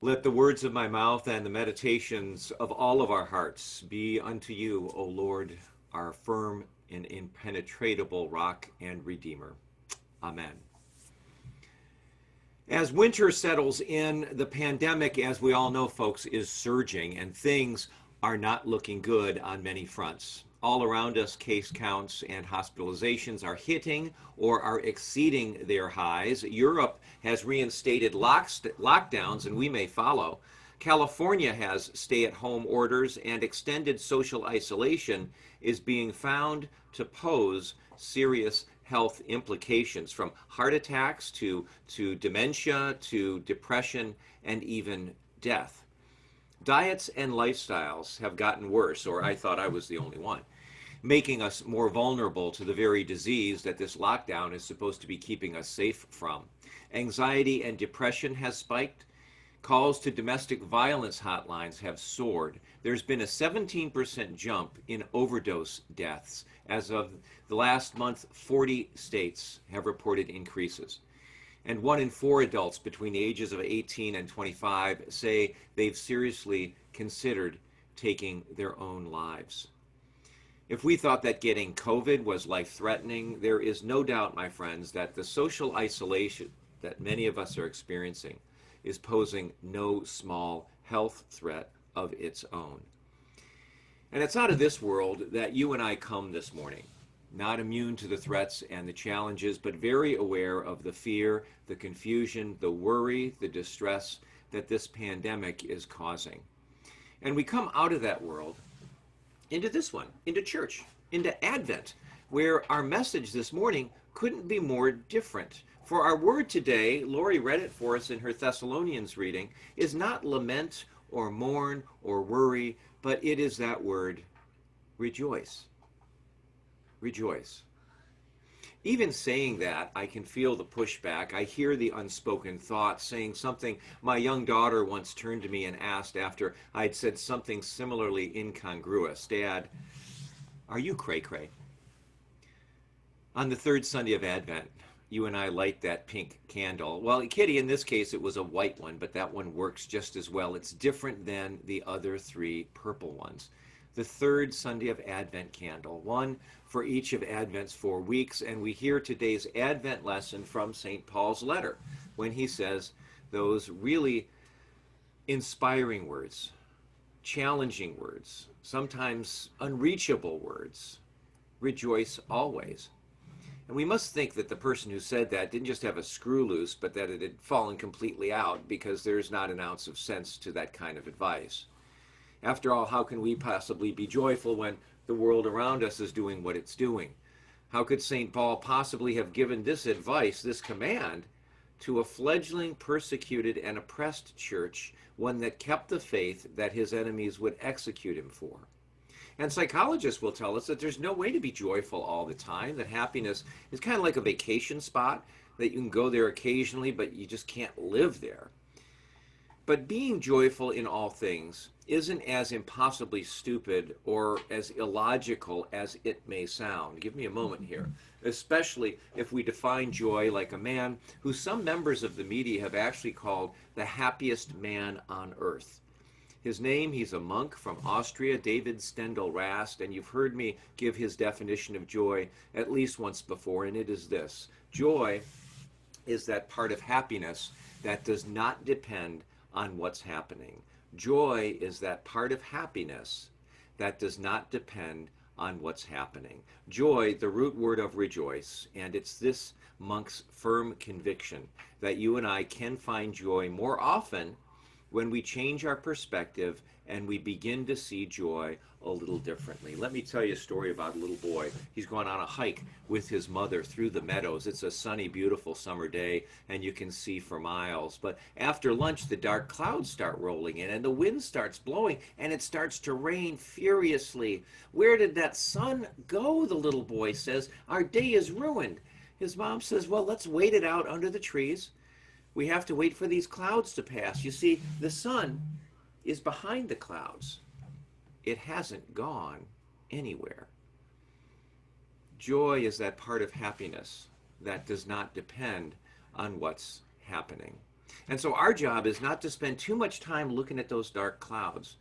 Let the words of my mouth and the meditations of all of our hearts be unto you, O Lord, our firm and impenetrable rock and redeemer. Amen. As winter settles in, the pandemic, as we all know, folks, is surging and things are not looking good on many fronts. All around us, case counts and hospitalizations are hitting or are exceeding their highs. Europe has reinstated lockdowns, and we may follow. California has stay at home orders, and extended social isolation is being found to pose serious health implications, from heart attacks to dementia to depression and even death. Diets and lifestyles have gotten worse, or I thought I was the only one, making us more vulnerable to the very disease that this lockdown is supposed to be keeping us safe from. Anxiety and depression has spiked. Calls to domestic violence hotlines have soared. There's been a 17% jump in overdose deaths. As of the last month, 40 states have reported increases. And 1 in 4 adults between the ages of 18 and 25 say they've seriously considered taking their own lives. If we thought that getting COVID was life threatening, there is no doubt, my friends, that the social isolation that many of us are experiencing is posing no small health threat of its own. And it's out of this world that you and I come this morning, not immune to the threats and the challenges, but very aware of the fear, the confusion, the worry, the distress that this pandemic is causing. And we come out of that world into this one, into church, into Advent, where our message this morning couldn't be more different. For our word today, Lori read it for us in her Thessalonians reading, is not lament or mourn or worry, but it is that word, rejoice. Rejoice. Even saying that, I can feel the pushback. I hear the unspoken thought saying something my young daughter once turned to me and asked after I'd said something similarly incongruous. Dad, are you cray-cray? On the third Sunday of Advent, you and I light that pink candle. Well, Kitty, in this case, it was a white one, but that one works just as well. It's different than the other 3 purple ones. The third Sunday of Advent candle, one for each of Advent's 4 weeks, and we hear today's Advent lesson from St. Paul's letter when he says those really inspiring words, challenging words, sometimes unreachable words, rejoice always. And we must think that the person who said that didn't just have a screw loose, but that it had fallen completely out, because there's not an ounce of sense to that kind of advice. After all, how can we possibly be joyful when the world around us is doing what it's doing? How could St. Paul possibly have given this advice, this command, to a fledgling, persecuted, and oppressed church, one that kept the faith that his enemies would execute him for? And psychologists will tell us that there's no way to be joyful all the time, that happiness is kind of like a vacation spot, that you can go there occasionally, but you just can't live there. But being joyful in all things isn't as impossibly stupid or as illogical as it may sound. Give me a moment here. Especially if we define joy like a man who some members of the media have actually called the happiest man on earth. His name, he's a monk from Austria, David Steindl-Rast, and you've heard me give his definition of joy at least once before, and it is this. Joy is that part of happiness that does not depend on what's happening. Joy is that part of happiness that does not depend on what's happening. Joy, the root word of rejoice, and it's this monk's firm conviction that you and I can find joy more often when we change our perspective and we begin to see joy a little differently. Let me tell you a story about a little boy. He's gone on a hike with his mother through the meadows. It's a sunny, beautiful summer day, and you can see for miles. But after lunch, the dark clouds start rolling in, and the wind starts blowing, and it starts to rain furiously. Where did that sun go? The little boy says. Our day is ruined. His mom says, well, let's wait it out under the trees. We have to wait for these clouds to pass. You see, the sun is behind the clouds. It hasn't gone anywhere. Joy is that part of happiness that does not depend on what's happening. And so our job is not to spend too much time looking at those dark clouds,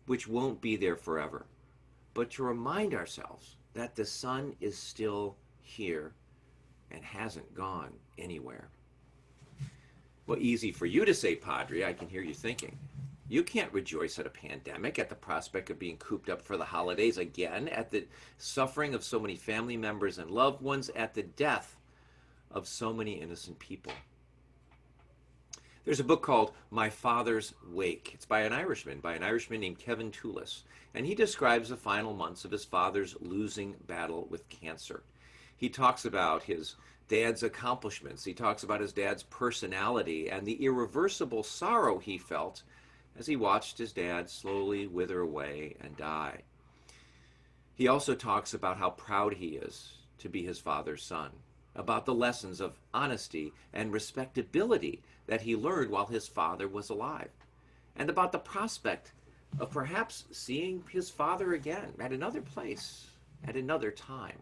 which won't be there forever, but to remind ourselves that the sun is still here and hasn't gone anywhere. Well, easy for you to say, Padre, I can hear you thinking. You can't rejoice at a pandemic, at the prospect of being cooped up for the holidays again, at the suffering of so many family members and loved ones, at the death of so many innocent people. There's a book called My Father's Wake. It's by an Irishman named Kevin Toulis. And he describes the final months of his father's losing battle with cancer. He talks about his dad's accomplishments. He talks about his dad's personality and the irreversible sorrow he felt as he watched his dad slowly wither away and die. He also talks about how proud he is to be his father's son, about the lessons of honesty and respectability that he learned while his father was alive, and about the prospect of perhaps seeing his father again at another place, at another time.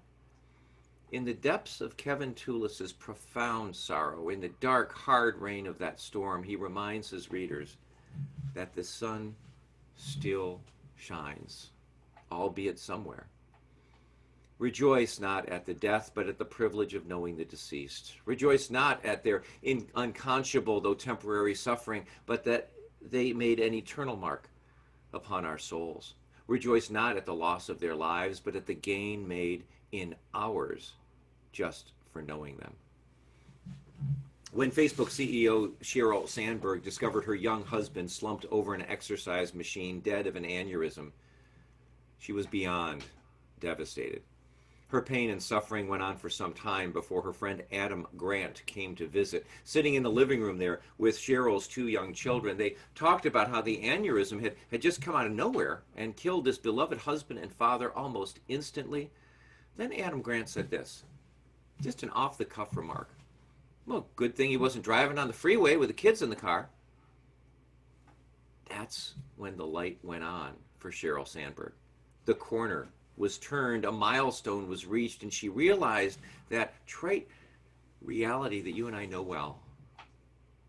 In the depths of Kevin Toulis's profound sorrow, in the dark, hard rain of that storm, he reminds his readers that the sun still shines, albeit somewhere. Rejoice not at the death, but at the privilege of knowing the deceased. Rejoice not at their unconscionable, though temporary suffering, but that they made an eternal mark upon our souls. Rejoice not at the loss of their lives, but at the gain made in ours just for knowing them. When Facebook CEO Sheryl Sandberg discovered her young husband slumped over an exercise machine, dead of an aneurysm, she was beyond devastated. Her pain and suffering went on for some time before her friend Adam Grant came to visit. Sitting in the living room there with Cheryl's two young children, they talked about how the aneurysm had just come out of nowhere and killed this beloved husband and father almost instantly. Then Adam Grant said this, just an off-the-cuff remark. Well, good thing he wasn't driving on the freeway with the kids in the car. That's when the light went on for Sheryl Sandberg. The corner was turned, a milestone was reached, and she realized that trite reality that you and I know well,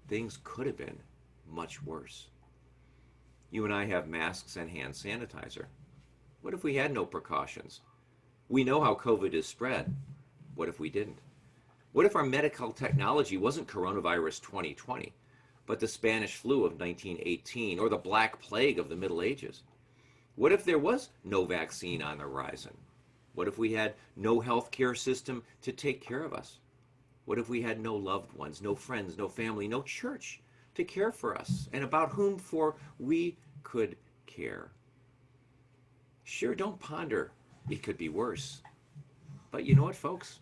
things could have been much worse. You and I have masks and hand sanitizer. What if we had no precautions? We know how COVID is spread. What if we didn't? What if our medical technology wasn't coronavirus 2020, but the Spanish flu of 1918 or the Black Plague of the Middle Ages? What if there was no vaccine on the horizon? What if we had no healthcare system to take care of us? What if we had no loved ones, no friends, no family, no church to care for us and about whom for we could care? Sure, don't ponder it could be worse. But you know what, folks?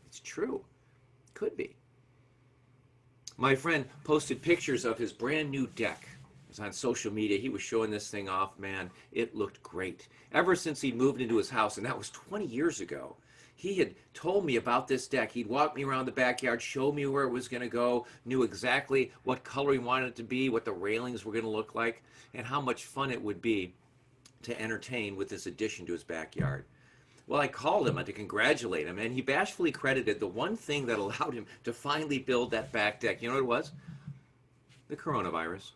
It's true. It could be. My friend posted pictures of his brand new deck. It was on social media. He was showing this thing off. Man, it looked great. Ever since he moved into his house, and that was 20 years ago, he had told me about this deck. He'd walk me around the backyard, show me where it was going to go, knew exactly what color he wanted it to be, what the railings were going to look like, and how much fun it would be to entertain with this addition to his backyard. Well, I called him to congratulate him, and he bashfully credited the one thing that allowed him to finally build that back deck. You know what it was? The coronavirus.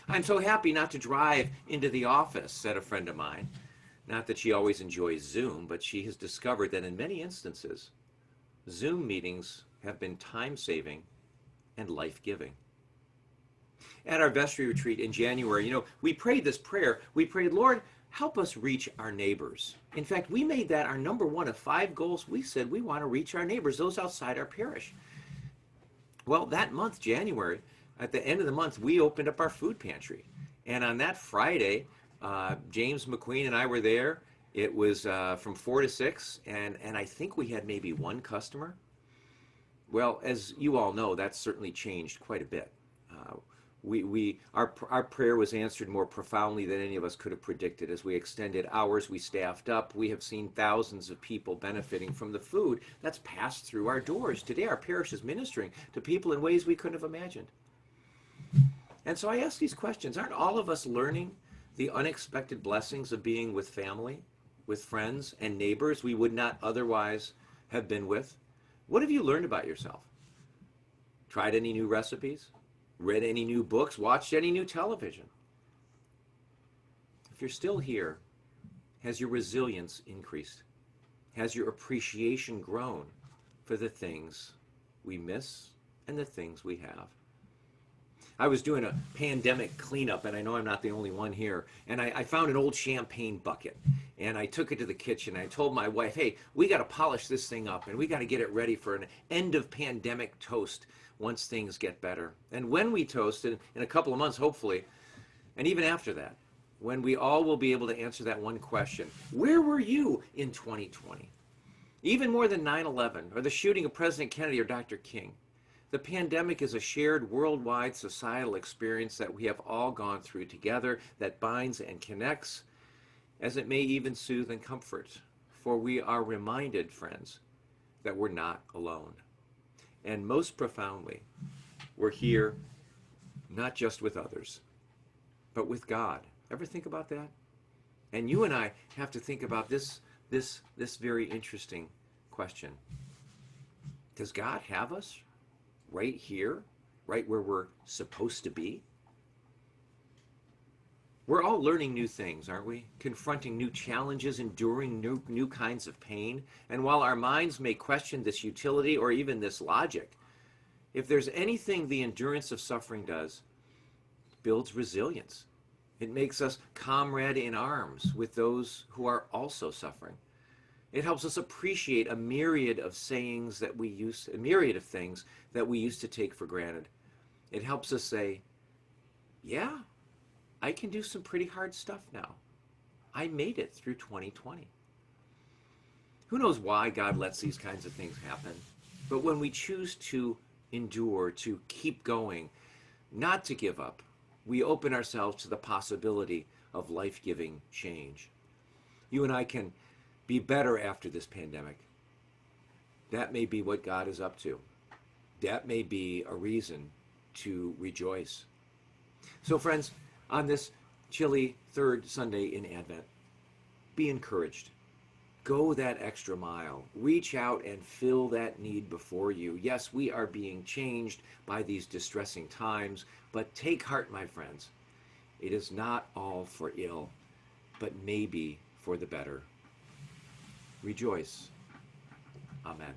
I'm so happy not to drive into the office, said a friend of mine. Not that she always enjoys Zoom, but she has discovered that in many instances, Zoom meetings have been time-saving and life-giving. At our vestry retreat in January, we prayed this prayer. We prayed, Lord, help us reach our neighbors. In fact, we made that our number one of 5 goals. We said we want to reach our neighbors, those outside our parish. Well, that month, January, at the end of the month, we opened up our food pantry. And on that Friday, James McQueen and I were there. It was from 4 to 6, and I think we had maybe 1 customer. Well, as you all know, that's certainly changed quite a bit. Our prayer was answered more profoundly than any of us could have predicted. As we extended hours, we staffed up. We have seen thousands of people benefiting from the food that's passed through our doors. Today, our parish is ministering to people in ways we couldn't have imagined. And so I ask these questions. Aren't all of us learning the unexpected blessings of being with family, with friends and neighbors we would not otherwise have been with? What have you learned about yourself? Tried any new recipes? Read any new books? Watched any new television? If you're still here, has your resilience increased? Has your appreciation grown for the things we miss and the things we have? I was doing a pandemic cleanup, and I know I'm not the only one here. And I found an old champagne bucket, and I took it to the kitchen. I told my wife, "Hey, we got to polish this thing up, and we got to get it ready for an end of pandemic toast once things get better." And when we toast in a couple of months, hopefully, and even after that, when we all will be able to answer that one question: where were you in 2020? Even more than 9/11 or the shooting of President Kennedy or Dr. King. The pandemic is a shared worldwide societal experience that we have all gone through together, that binds and connects, as it may even soothe and comfort. For we are reminded, friends, that we're not alone. And most profoundly, we're here not just with others, but with God. Ever think about that? And you and I have to think about this very interesting question. Does God have us right here, right where we're supposed to be? We're all learning new things, aren't we? Confronting new challenges, enduring new kinds of pain. And while our minds may question this utility or even this logic, if there's anything the endurance of suffering does, it builds resilience. It makes us comrade in arms with those who are also suffering. It helps us appreciate a myriad of things that we used to take for granted. It helps us say, yeah, I can do some pretty hard stuff now. I made it through 2020. Who knows why God lets these kinds of things happen? But when we choose to endure, to keep going, not to give up, we open ourselves to the possibility of life-giving change. You and I can be better after this pandemic. That may be what God is up to. That may be a reason to rejoice. So friends, on this chilly third Sunday in Advent, be encouraged. Go that extra mile. Reach out and fill that need before you. Yes, we are being changed by these distressing times, but take heart, my friends. It is not all for ill, but maybe for the better. Rejoice. Amen.